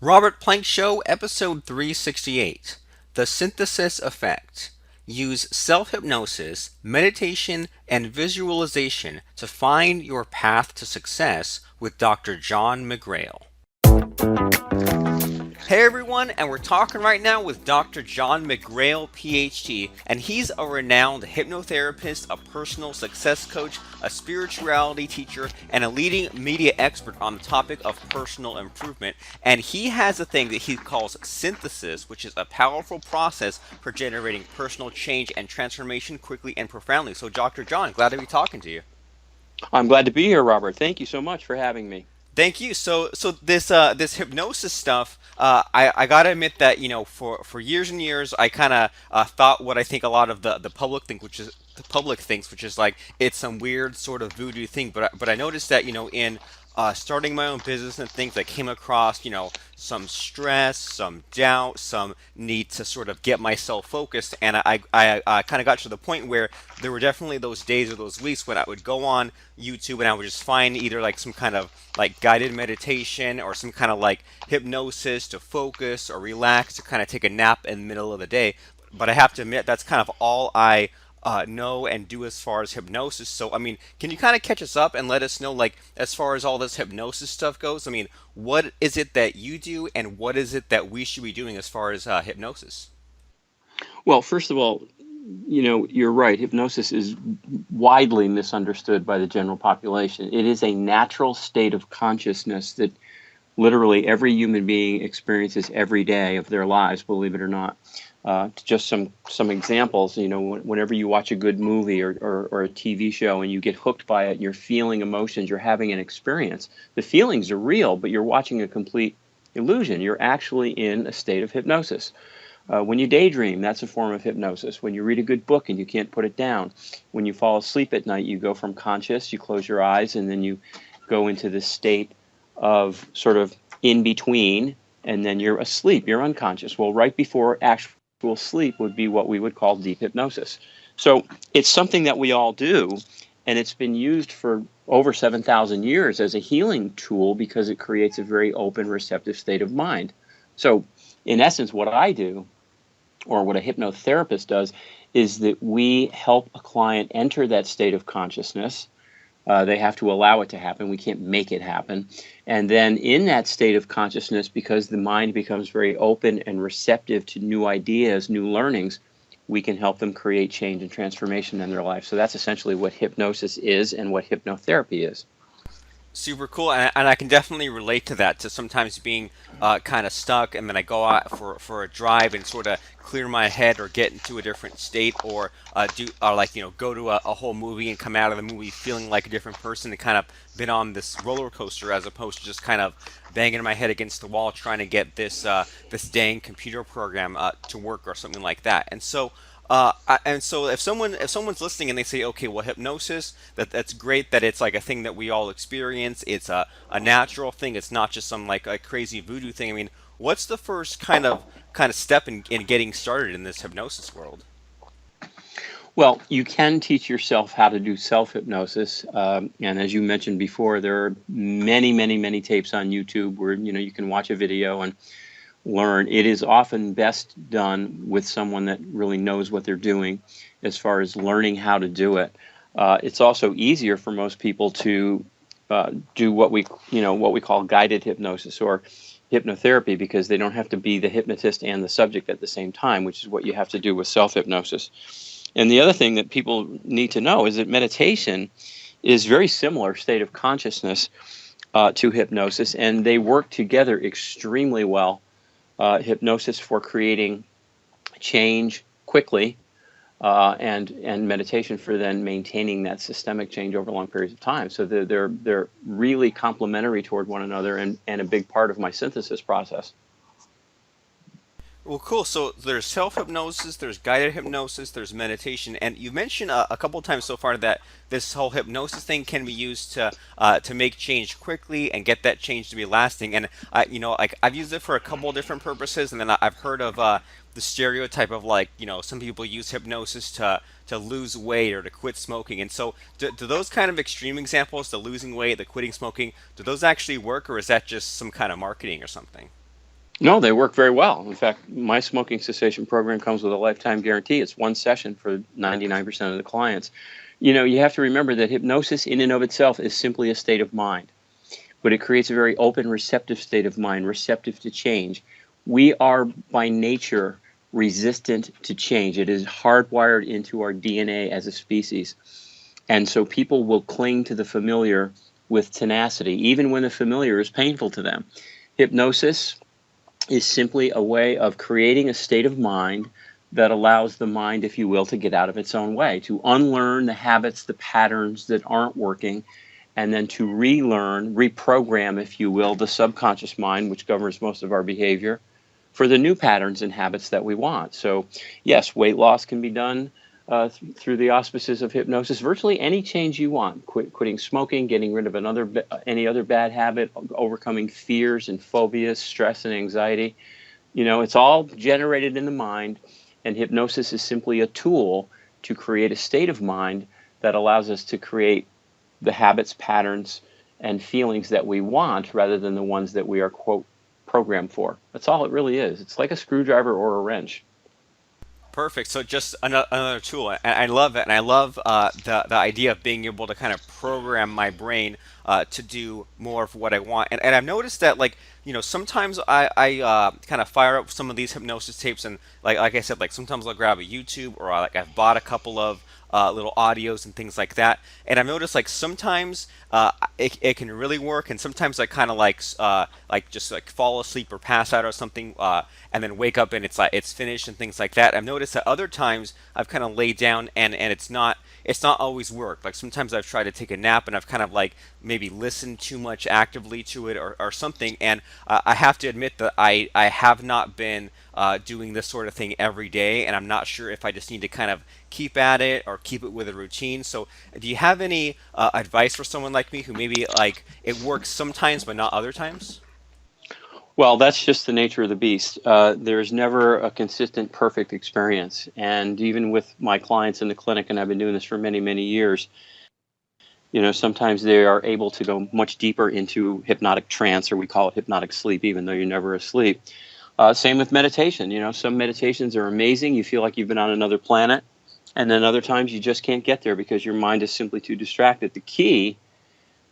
Robert Plank Show, episode 368, The Synthesis Effect. Use self hypnosis, meditation, and visualization to find your path to success with Dr. John McGrail. Hey everyone, and we're talking right now with Dr. John McGrail, PhD, and he's a renowned hypnotherapist, a personal success coach, a spirituality teacher, and a leading media expert on the topic of personal improvement. And he has a thing that he calls synthesis, which is a powerful process for generating personal change and transformation quickly and profoundly. So, Dr. John, glad to be talking to you. I'm glad to be here, Robert. Thank you so much for having me. Thank you. So this hypnosis stuff, I gotta admit that for years and years I kind of thought what I think a lot of the public think, which is the public thinks, which is like it's some weird sort of voodoo thing. But I noticed that in starting my own business and things, I came across some stress, some doubt, some need to sort of get myself focused, and I kind of got to the point where there were definitely those days or those weeks when I would go on YouTube and I would just find either like some kind of like guided meditation or some kind of like hypnosis to focus or relax to kind of take a nap in the middle of the day. But I have to admit that's kind of all I know and do as far as hypnosis. So, I mean, can you kind of catch us up and let us know, like, as far as all this hypnosis stuff goes? I mean, what is it that you do, and what is it that we should be doing as far as hypnosis? Well, first of all, you're right. Hypnosis is widely misunderstood by the general population. It is a natural state of consciousness that literally every human being experiences every day of their lives, believe it or not. Just some examples, whenever you watch a good movie or a TV show and you get hooked by it, you're feeling emotions, you're having an experience. The feelings are real, but you're watching a complete illusion. You're actually in a state of hypnosis. When you daydream, that's a form of hypnosis. When you read a good book and you can't put it down. When you fall asleep at night, you go from conscious, you close your eyes, and then you go into this state of sort of in between, and then you're asleep, you're unconscious. Well, right before actual sleep would be what we would call deep hypnosis. So it's something that we all do, and it's been used for over 7,000 years as a healing tool because it creates a very open, receptive state of mind. So in essence, what I do, or what a hypnotherapist does, is that we help a client enter that state of consciousness. They have to allow it to happen. We can't make it happen. And then in that state of consciousness, because the mind becomes very open and receptive to new ideas, new learnings, we can help them create change and transformation in their life. So that's essentially what hypnosis is and what hypnotherapy is. Super cool, and I can definitely relate to that. To sometimes being kind of stuck, and then I go out for a drive and sort of clear my head or get into a different state, or do like go to a whole movie and come out of the movie feeling like a different person and kind of been on this roller coaster as opposed to just kind of banging my head against the wall trying to get this dang computer program to work or something like that. And so if someone's listening and they say, okay, well, hypnosis, that's great that it's like a thing that we all experience. It's a natural thing. It's not just some like a crazy voodoo thing. I mean, what's the first kind of step in getting started in this hypnosis world? Well, you can teach yourself how to do self-hypnosis. And as you mentioned before, there are many, many, many tapes on YouTube where, you can watch a video and learn. It is often best done with someone that really knows what they're doing as far as learning how to do it. It's also easier for most people to do what we call guided hypnosis or hypnotherapy because they don't have to be the hypnotist and the subject at the same time, which is what you have to do with self-hypnosis. And the other thing that people need to know is that meditation is very similar state of consciousness to hypnosis, and they work together extremely well. Hypnosis for creating change quickly, and meditation for then maintaining that systemic change over long periods of time. So they're really complementary toward one another and a big part of my synthesis process. Well, cool. So there's self hypnosis, there's guided hypnosis, there's meditation, and you mentioned a couple times so far that this whole hypnosis thing can be used to make change quickly and get that change to be lasting. And like I've used it for a couple different purposes, and then I've heard of the stereotype of like some people use hypnosis to lose weight or to quit smoking. And so do those kind of extreme examples, the losing weight, the quitting smoking, do those actually work, or is that just some kind of marketing or something? No, they work very well. In fact, my smoking cessation program comes with a lifetime guarantee. It's one session for 99% of the clients. You have to remember that hypnosis in and of itself is simply a state of mind, but it creates a very open, receptive state of mind, receptive to change. We are by nature resistant to change. It is hardwired into our DNA as a species. And so people will cling to the familiar with tenacity, even when the familiar is painful to them. Hypnosis is simply a way of creating a state of mind that allows the mind, if you will, to get out of its own way, to unlearn the habits, the patterns that aren't working, and then to relearn, reprogram, if you will, the subconscious mind, which governs most of our behavior, for the new patterns and habits that we want. So, yes, weight loss can be done through the auspices of hypnosis. Virtually any change you want: quitting smoking, getting rid of any other bad habit, overcoming fears and phobias, stress and anxiety. It's all generated in the mind, and hypnosis is simply a tool to create a state of mind that allows us to create the habits, patterns, and feelings that we want rather than the ones that we are, quote, programmed for. That's all it really is. It's like a screwdriver or a wrench. Perfect. So just another tool, and I love it, and I love the idea of being able to kind of program my brain to do more of what I want. And I've noticed that, like, sometimes I kind of fire up some of these hypnosis tapes, and like I said, like sometimes I'll grab a YouTube, or like I've bought a couple of little audios and things like that. And I've noticed, like, sometimes it can really work, and sometimes I kind of like just like fall asleep or pass out or something, and then wake up and it's finished and things like that. I've noticed that other times I've kind of laid down, and it's not always worked. Like sometimes I've tried to take a nap, and I've kind of like maybe listened too much actively to it, or something. And I have to admit that I have not been doing this sort of thing every day, and I'm not sure if I just need to kind of keep at it or keep it with a routine. So, do you have any advice for someone like me who maybe like it works sometimes but not other times? Well, that's just the nature of the beast. There's never a consistent, perfect experience. And even with my clients in the clinic, and I've been doing this for many, many years, sometimes they are able to go much deeper into hypnotic trance, or we call it hypnotic sleep, even though you're never asleep. Same with meditation. Some meditations are amazing. You feel like you've been on another planet. And then other times you just can't get there because your mind is simply too distracted. The key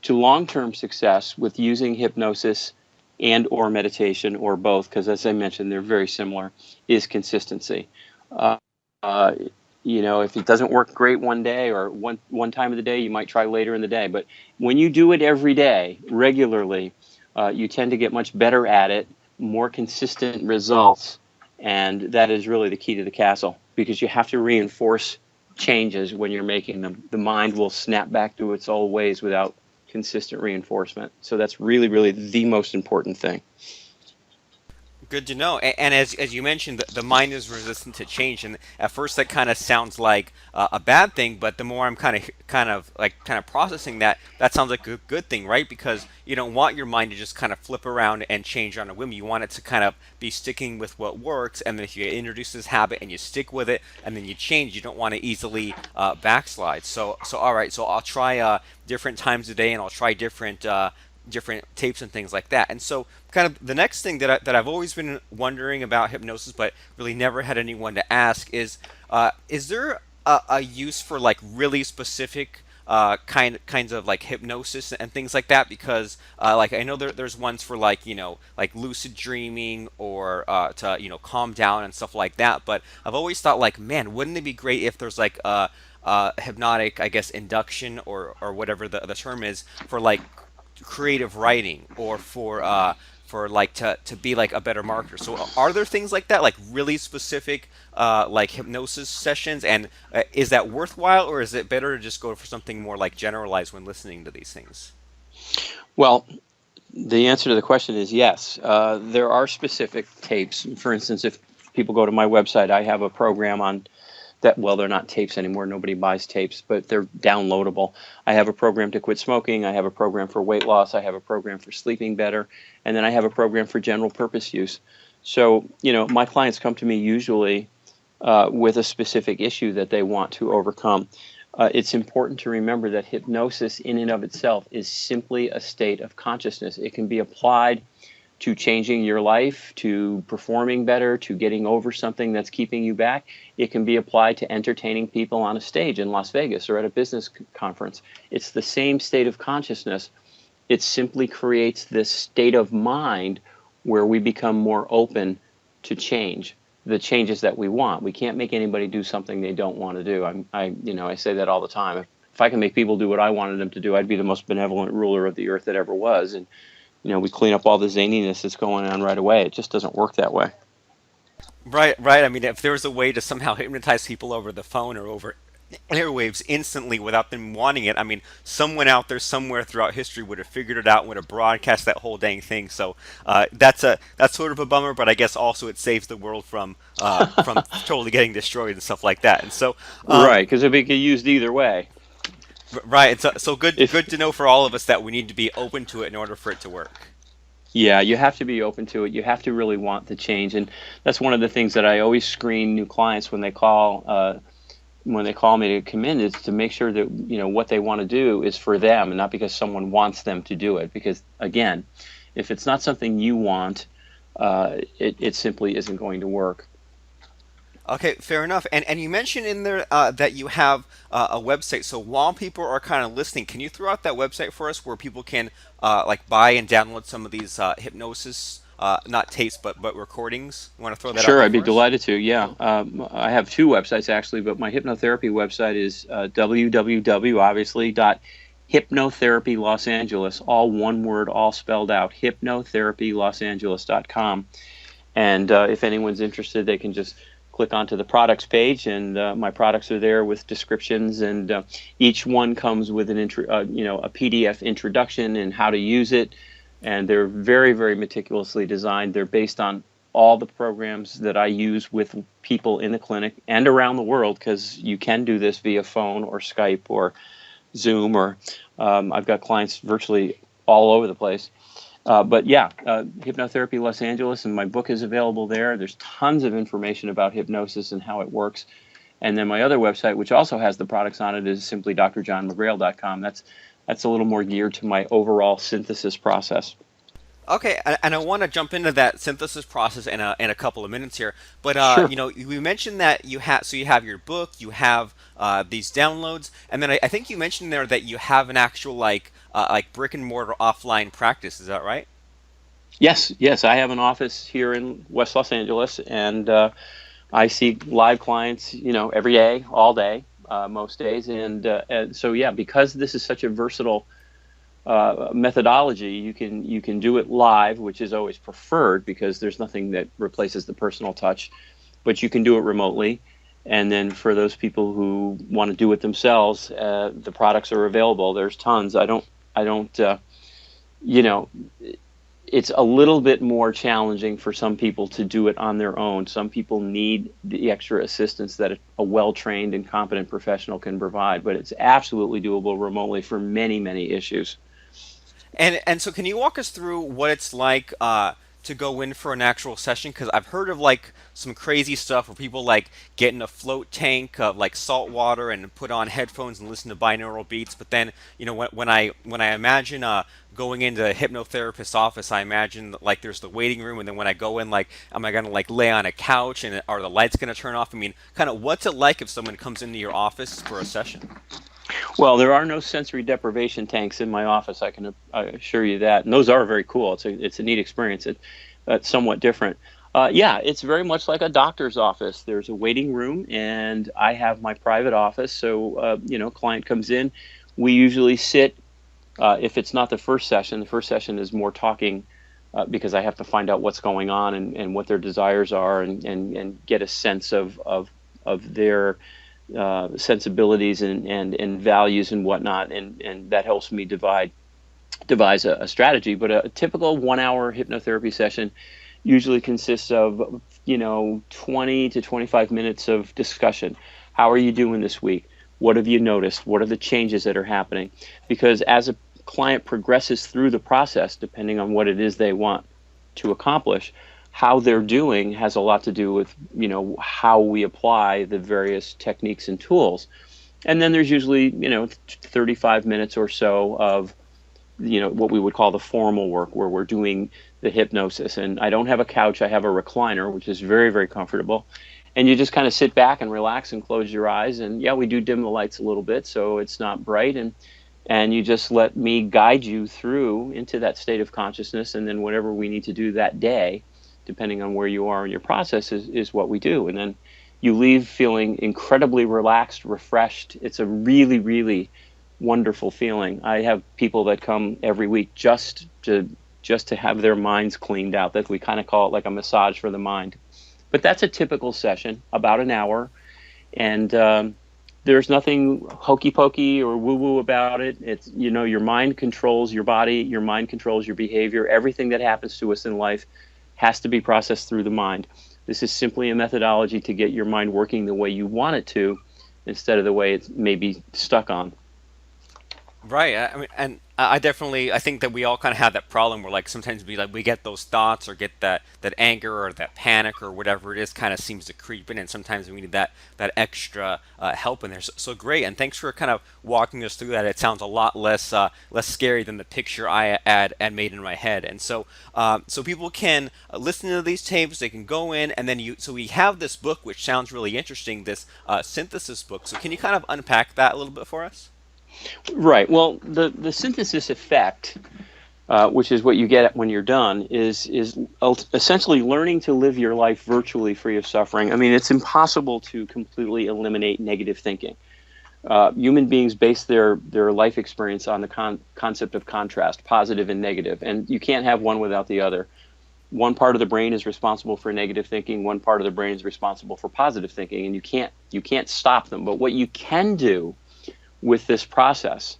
to long-term success with using hypnosis and or meditation, or both, because as I mentioned, they're very similar, is consistency. Uh, uh, if it doesn't work great one day or one time of the day, you might try later in the day. But when you do it every day, regularly, you tend to get much better at it, more consistent results, and that is really the key to the castle, because you have to reinforce changes when you're making them. The mind will snap back to its old ways without consistent reinforcement. So that's really, really the most important thing. Good to know. And as you mentioned, the mind is resistant to change, and at first that kind of sounds like a bad thing, but the more I'm kind of processing that, that sounds like a good thing, right? Because you don't want your mind to just kind of flip around and change on a whim. You want it to kind of be sticking with what works, and then if you introduce this habit and you stick with it, and then you change, you don't want to easily backslide. So all right, so I'll try different times a day, and I'll try different tapes and things like that. And so, kind of the next thing that I've always been wondering about hypnosis, but really never had anyone to ask is there a use for like really specific kinds of like hypnosis and things like that? Because like I know there's ones for like like lucid dreaming, or to calm down and stuff like that. But I've always thought, like, man, wouldn't it be great if there's like hypnotic, I guess, induction, or whatever the term is, for like creative writing, or for like to be like a better marketer. So are there things like that, like really specific like hypnosis sessions, and is that worthwhile, or is it better to just go for something more like generalized when listening to these things? Well, the answer to the question is yes. There are specific tapes. For instance, if people go to my website, I have a program on that. Well, they're not tapes anymore. Nobody buys tapes, but they're downloadable. I have a program to quit smoking. I have a program for weight loss. I have a program for sleeping better. And then I have a program for general purpose use. So, my clients come to me usually with a specific issue that they want to overcome. It's important to remember that hypnosis in and of itself is simply a state of consciousness. It can be applied to changing your life, to performing better, to getting over something that's keeping you back. It can be applied to entertaining people on a stage in Las Vegas or at a business conference. It's the same state of consciousness. It simply creates this state of mind where we become more open to change, the changes that we want. We can't make anybody do something they don't want to do. I say that all the time. If I can make people do what I wanted them to do, I'd be the most benevolent ruler of the earth that ever was. And we clean up all the zaniness that's going on right away. It just doesn't work that way. Right, right. I mean, if there was a way to somehow hypnotize people over the phone or over airwaves instantly without them wanting it, I mean, someone out there somewhere throughout history would have figured it out and would have broadcast that whole dang thing. So that's sort of a bummer, but I guess also it saves the world from totally getting destroyed and stuff like that. And so, Right, because it could be used either way. right, and so If good to know for all of us that we need to be open to it in order for it to work. Yeah, you have to be open to it. You have to really want the change, and that's one of the things that I always screen new clients when they call me to come in, is to make sure that what they want to do is for them, and not because someone wants them to do it. Because again, if it's not something you want, it simply isn't going to work. Okay, fair enough. And you mentioned in there that you have a website. So while people are kind of listening, can you throw out that website for us where people can like buy and download some of these hypnosis, not tapes, but recordings? You want to throw that out Sure, there I'd be for us? delighted to. Yeah, I have two websites actually, but my hypnotherapy website is www, obviously, hypnotherapy Los Angeles, all one word, all spelled out, hypnotherapylosangeles.com. And if anyone's interested, they can just click onto the products page, and my products are there with descriptions, and each one comes with a PDF introduction and how to use it, and they're very, very meticulously designed. They're based on all the programs that I use with people in the clinic and around the world, because you can do this via phone or Skype or Zoom, or I've got clients virtually all over the place. But yeah, Hypnotherapy Los Angeles, and my book is available there. There's tons of information about hypnosis and how it works. And then my other website, which also has the products on it, is simply drjohnmcgrail.com. That's a little more geared to my overall synthesis process. Okay, and I want to jump into that synthesis process in a couple of minutes here. But Sure. we mentioned that you have your book, you have these downloads, and then I think you mentioned there that you have an actual like brick and mortar offline practice. Is that right? Yes, yes, I have an office here in West Los Angeles, and I see live clients, every day, all day, most days, and so yeah, because this is such a versatile methodology, you can do it live, which is always preferred because there's nothing that replaces the personal touch, but you can do it remotely. And then for those people who want to do it themselves, the products are available. There's tons. I don't. You know, it's a little bit more challenging for some people to do it on their own. Some people need the extra assistance that a well-trained and competent professional can provide, but it's absolutely doable remotely for many, many issues. And so, can you walk us through what it's like to go in for an actual session? Because I've heard of like some crazy stuff where people like get in a float tank of like salt water and put on headphones and listen to binaural beats. But then, when I imagine going into a hypnotherapist's office, I imagine like there's the waiting room, and then when I go in, like, am I gonna like lay on a couch and are the lights gonna turn off? I mean, kind of what's it like if someone comes into your office for a session? Well, there are no sensory deprivation tanks in my office. I can assure you that, and those are very cool. It's a neat experience. It's somewhat different. Yeah, it's very much like a doctor's office. There's a waiting room, and I have my private office. So client comes in, we usually sit. If it's not the first session is more talking, because I have to find out what's going on and what their desires are, and get a sense of their sensibilities and values and whatnot, and that helps me devise a strategy. But a typical 1 hour hypnotherapy session usually consists of 20 to 25 minutes of discussion. How are you doing this week? What have you noticed? What are the changes that are happening? Because as a client progresses through the process, depending on what it is they want to accomplish, how they're doing has a lot to do with how we apply the various techniques and tools. And then there's usually 35 minutes or so of what we would call the formal work where we're doing the hypnosis. And I don't have a couch, I have a recliner, which is very, very comfortable. And you just kind of sit back and relax and close your eyes. And yeah, we do dim the lights a little bit so it's not bright. And you just let me guide you through into that state of consciousness. And then whatever we need to do that day, depending on where you are in your process, is what we do. And then you leave feeling incredibly relaxed, refreshed. It's a really, really wonderful feeling. I have people that come every week just to have their minds cleaned out. That we kind of call it like a massage for the mind. But that's a typical session, about an hour, and there's nothing hokey pokey or woo woo about it. It's your mind controls your body, your mind controls your behavior. Everything that happens to us in life has to be processed through the mind. This is simply a methodology to get your mind working the way you want it to, instead of the way it's maybe stuck on. Right. I mean, and I think that we all kind of have that problem where like sometimes we get those thoughts or get that anger or that panic or whatever it is kind of seems to creep in, and sometimes we need that extra help in there. So great, and thanks for kind of walking us through that. It sounds a lot less scary than the picture I had made in my head. And so people can listen to these tapes. They can go in, and then so we have this book which sounds really interesting. This synthesis book. So can you kind of unpack that a little bit for us? Right. Well, the synthesis effect, which is what you get when you're done, is essentially learning to live your life virtually free of suffering. I mean, it's impossible to completely eliminate negative thinking. Human beings base their life experience on the concept of contrast, positive and negative, and you can't have one without the other. One part of the brain is responsible for negative thinking. One part of the brain is responsible for positive thinking, and you can't stop them. But what you can do with this process,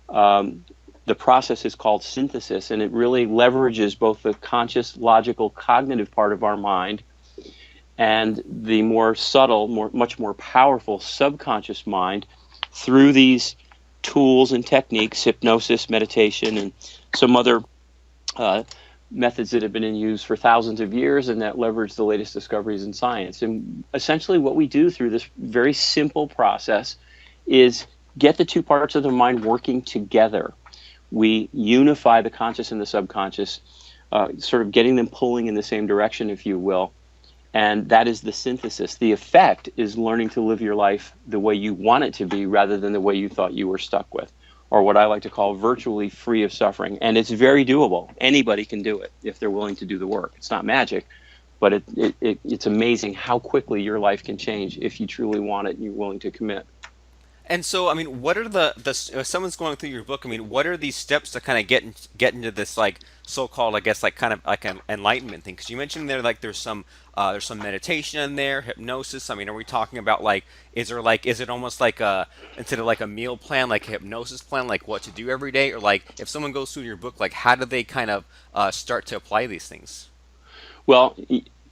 the process is called synthesis, and it really leverages both the conscious, logical, cognitive part of our mind and the more subtle, much more powerful subconscious mind through these tools and techniques, hypnosis, meditation, and some other methods that have been in use for thousands of years and that leverage the latest discoveries in science. And essentially what we do through this very simple process is get the two parts of the mind working together. We unify the conscious and the subconscious, sort of getting them pulling in the same direction, if you will. And that is the synthesis. The effect is learning to live your life the way you want it to be rather than the way you thought you were stuck with, or what I like to call virtually free of suffering. And it's very doable. Anybody can do it if they're willing to do the work. It's not magic, but it's amazing how quickly your life can change if you truly want it and you're willing to commit. And so, I mean, what are the if someone's going through your book? I mean, what are these steps to kind of get into this like so-called, I guess, like kind of like an enlightenment thing? Because you mentioned there like there's some meditation in there, hypnosis. I mean, are we talking about like is it almost like a instead of like a meal plan, like a hypnosis plan, like what to do every day, or like if someone goes through your book, like how do they kind of start to apply these things? Well,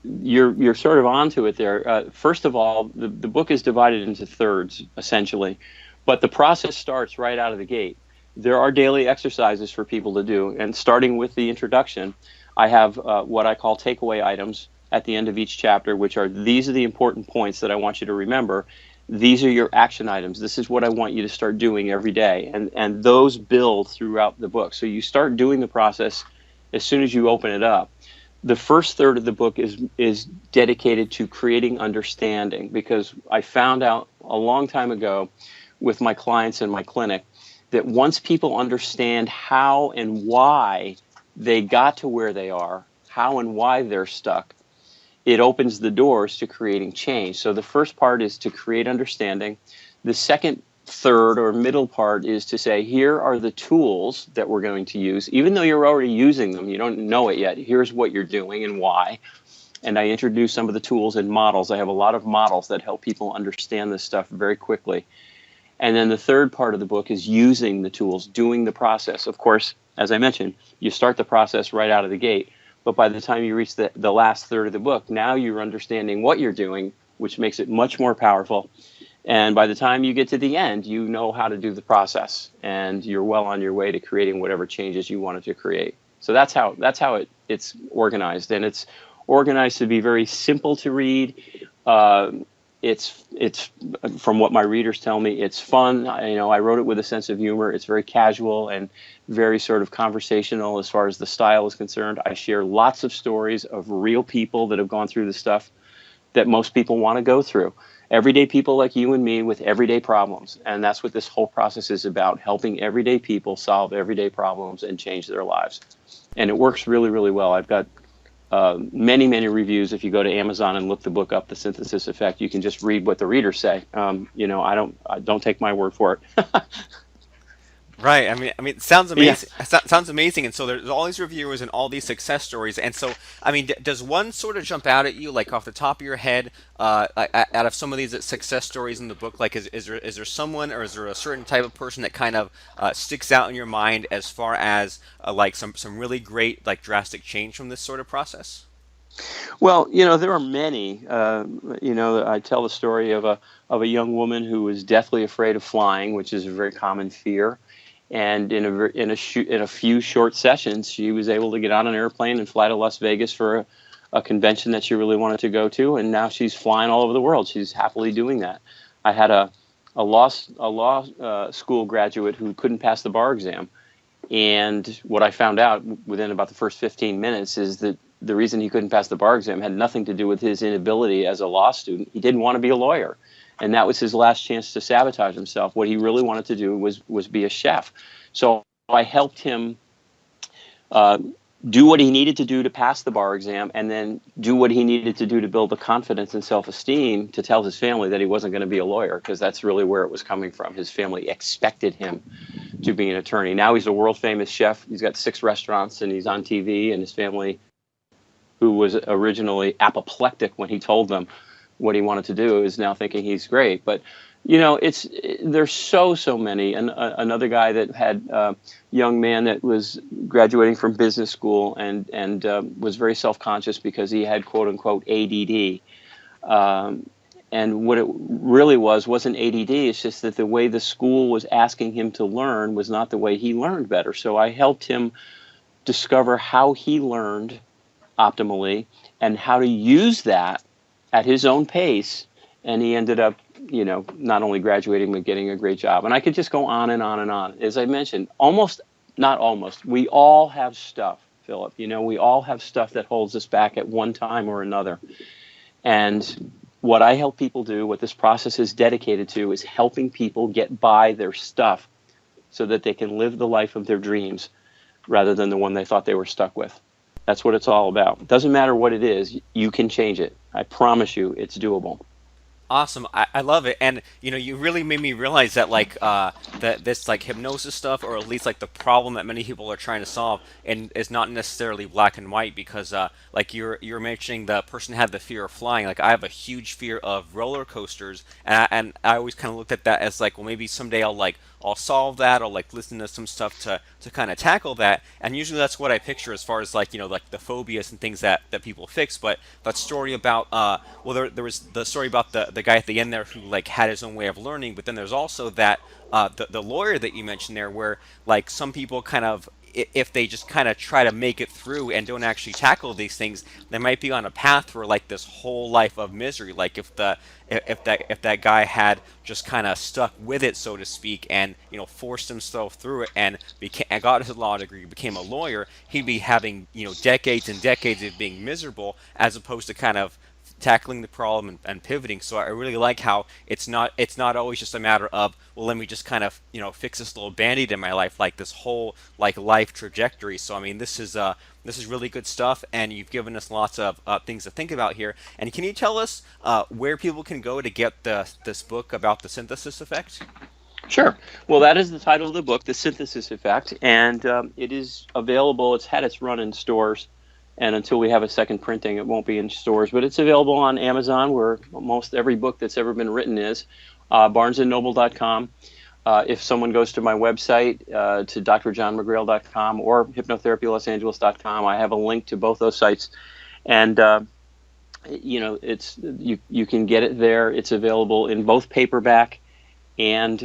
you're sort of onto it there. First of all, the book is divided into thirds, essentially, but the process starts right out of the gate. There are daily exercises for people to do, and starting with the introduction, I have what I call takeaway items at the end of each chapter, which are these are the important points that I want you to remember. These are your action items. This is what I want you to start doing every day, and those build throughout the book. So you start doing the process as soon as you open it up. The first third of the book is dedicated to creating understanding, because I found out a long time ago with my clients in my clinic that once people understand how and why they got to where they are, how and why they're stuck, it opens the doors to creating change. So the first part is to create understanding. The second third or middle part is to say, here are the tools that we're going to use. Even though you're already using them, you don't know it yet. Here's what you're doing and why. And I introduce some of the tools and models. I have a lot of models that help people understand this stuff very quickly. And then the third part of the book is using the tools, doing the process. Of course, as I mentioned, you start the process right out of the gate. But by the time you reach the last third of the book, now you're understanding what you're doing, which makes it much more powerful. And by the time you get to the end, you know how to do the process, and you're well on your way to creating whatever changes you wanted to create. So that's how it's organized, and it's organized to be very simple to read. it's from what my readers tell me, it's fun. I wrote it with a sense of humor. It's very casual and very sort of conversational as far as the style is concerned. I share lots of stories of real people that have gone through the stuff that most people want to go through. Everyday people like you and me with everyday problems. And that's what this whole process is about, helping everyday people solve everyday problems and change their lives. And it works really, really well. I've got many, many reviews. If you go to Amazon and look the book up, The Synthesis Effect, you can just read what the readers say. I don't take my word for it. Right. It sounds Yeah. amazing. Sounds amazing. And so there's all these reviewers and all these success stories. And so, does one sort of jump out at you, like off the top of your head, out of some of these success stories in the book? Like, is there someone, or is there a certain type of person that kind of sticks out in your mind as far as like some really great, like, drastic change from this sort of process? Well, there are many. I tell the story of a young woman who was deathly afraid of flying, which is a very common fear. And in a few short sessions, she was able to get on an airplane and fly to Las Vegas for a convention that she really wanted to go to. And now she's flying all over the world. She's happily doing that. I had a law school graduate who couldn't pass the bar exam. And what I found out within about the first 15 minutes is that the reason he couldn't pass the bar exam had nothing to do with his inability as a law student. He didn't want to be a lawyer. And that was his last chance to sabotage himself. What he really wanted to do was be a chef. So I helped him do what he needed to do to pass the bar exam, and then do what he needed to do to build the confidence and self-esteem to tell his family that he wasn't going to be a lawyer, because that's really where it was coming from. His family expected him to be an attorney. Now he's a world-famous chef. He's got 6 restaurants, and he's on TV, and his family, who was originally apoplectic when he told them what he wanted to do, is now thinking he's great. But there's so many. And another guy that had a young man that was graduating from business school and was very self-conscious because he had quote unquote ADD. And what it really wasn't ADD. It's just that the way the school was asking him to learn was not the way he learned better. So I helped him discover how he learned optimally and how to use that at his own pace. And he ended up, not only graduating, but getting a great job. And I could just go on and on and on. As I mentioned, we all have stuff, Philip. We all have stuff that holds us back at one time or another. And what I help people do, what this process is dedicated to, is helping people get by their stuff so that they can live the life of their dreams rather than the one they thought they were stuck with. That's what it's all about. It doesn't matter what it is, you can change it. I promise you, it's doable. Awesome. I love it. And you really made me realize that, like, that this, like, hypnosis stuff, or at least like the problem that many people are trying to solve, and is not necessarily black and white, because like you're mentioning the person had the fear of flying. Like, I have a huge fear of roller coasters, and I always kind of looked at that as like, well, maybe someday I'll solve that. I'll, like, listen to some stuff to kind of tackle that. And usually that's what I picture as far as, like, like the phobias and things that people fix. But that story about there was the story about the guy at the end there who, like, had his own way of learning. But then there's also that the lawyer that you mentioned there, where, like, some people kind of, if they just kind of try to make it through and don't actually tackle these things, they might be on a path for, like, this whole life of misery. Like, if that guy had just kind of stuck with it, so to speak, and forced himself through it, and got his law degree, became a lawyer, he'd be having decades and decades of being miserable, as opposed to kind of tackling the problem and pivoting. So I really like how it's not always just a matter of, well, let me just kind of fix this little band-aid in my life, like this whole, like, life trajectory. So this is really good stuff, and you've given us lots of things to think about here. And can you tell us where people can go to get this book about the synthesis effect? Sure. Well, that is the title of the book, The Synthesis Effect, and it is available. It's had its run in stores, and until we have a second printing, it won't be in stores. But it's available on Amazon, where most every book that's ever been written is, barnesandnoble.com. If someone goes to my website, to drjohnmcgrail.com or hypnotherapylosangeles.com, I have a link to both those sites. And, you can get it there. It's available in both paperback and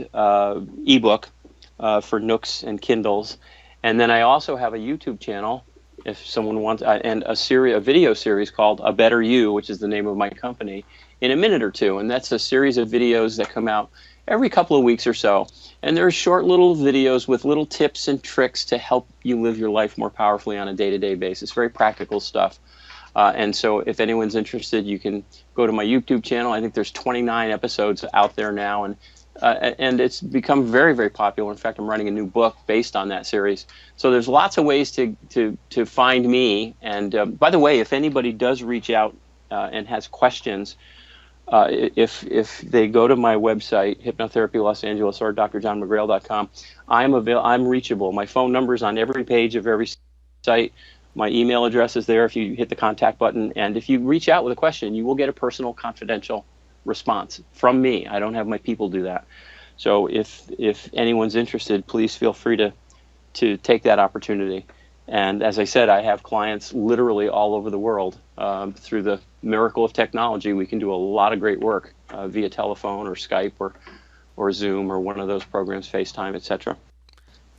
ebook for Nooks and Kindles. And then I also have a YouTube channel if someone wants, and a video series called A Better You, which is the name of my company, in a minute or two. And that's a series of videos that come out every couple of weeks or so. And they're short little videos with little tips and tricks to help you live your life more powerfully on a day-to-day basis. Very practical stuff. And so if anyone's interested, you can go to my YouTube channel. I think there's 29 episodes out there now, and it's become very, very popular. In fact, I'm writing a new book based on that series. So there's lots of ways to find me. And by the way, if anybody does reach out and has questions, if they go to my website, Hypnotherapy Los Angeles or drjohnmcgrail.com, I'm reachable. My phone number is on every page of every site. My email address is there if you hit the contact button. And if you reach out with a question, you will get a personal, confidential response from me. I don't have my people do that. So if anyone's interested, please feel free to take that opportunity. And as I said, I have clients literally all over the world. Through the miracle of technology, we can do a lot of great work via telephone or Skype or Zoom or one of those programs, FaceTime, etc.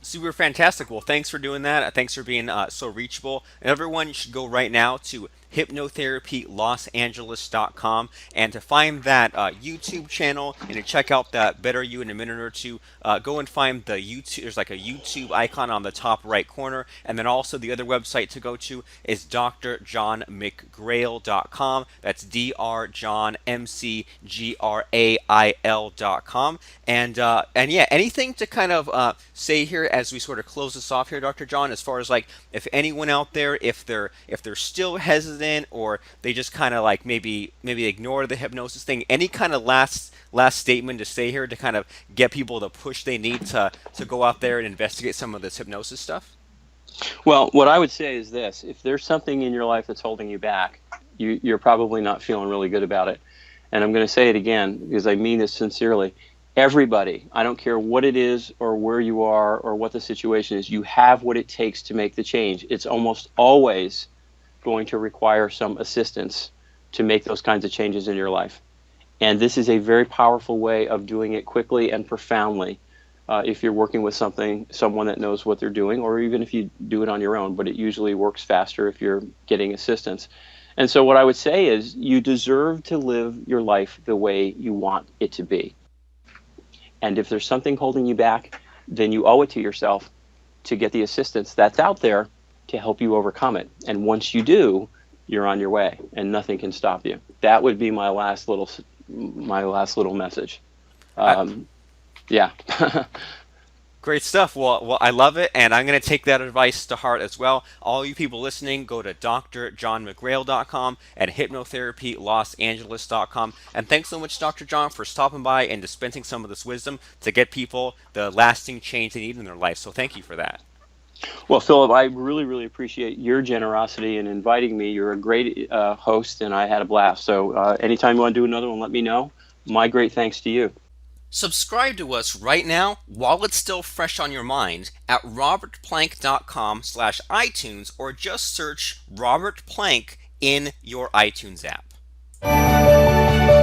Super fantastic. Well, thanks for doing that. Thanks for being so reachable. And everyone, you should go right now to hypnotherapylosangeles.com and to find that YouTube channel and to check out that Better You in a minute or two, go and find the YouTube. There's like a YouTube icon on the top right corner. And then also the other website to go to is drjohnmcgrail.com. That's drjohnmcgrail.com. And yeah, anything to kind of say here as we sort of close this off here, Dr. John, as far as like if anyone out there, if they're still hesitant or they just kind of like maybe ignore the hypnosis thing, any kind of last statement to say here to kind of get people the push they need to go out there and investigate some of this hypnosis stuff? Well, what I would say is this: if there's something in your life that's holding you back, you're probably not feeling really good about it. And I'm going to say it again because I mean this sincerely. Everybody, I don't care what it is or where you are or what the situation is, you have what it takes to make the change. It's almost always going to require some assistance to make those kinds of changes in your life. And this is a very powerful way of doing it quickly and profoundly if you're working with someone that knows what they're doing, or even if you do it on your own, but it usually works faster if you're getting assistance. And so what I would say is you deserve to live your life the way you want it to be. And if there's something holding you back, then you owe it to yourself to get the assistance that's out there to help you overcome it. And once you do, you're on your way and nothing can stop you. That would be my last little message. Yeah. Great stuff. Well, I love it, and I'm going to take that advice to heart as well. All you people listening, go to drjohnmcgrail.com and hypnotherapylosangeles.com. And thanks so much, Dr. John, for stopping by and dispensing some of this wisdom to get people the lasting change they need in their life. So thank you for that. Well, Philip, I really, really appreciate your generosity in inviting me. You're a great host, and I had a blast. So anytime you want to do another one, let me know. My great thanks to you. Subscribe to us right now while it's still fresh on your mind at robertplank.com/iTunes, or just search Robert Plank in your iTunes app.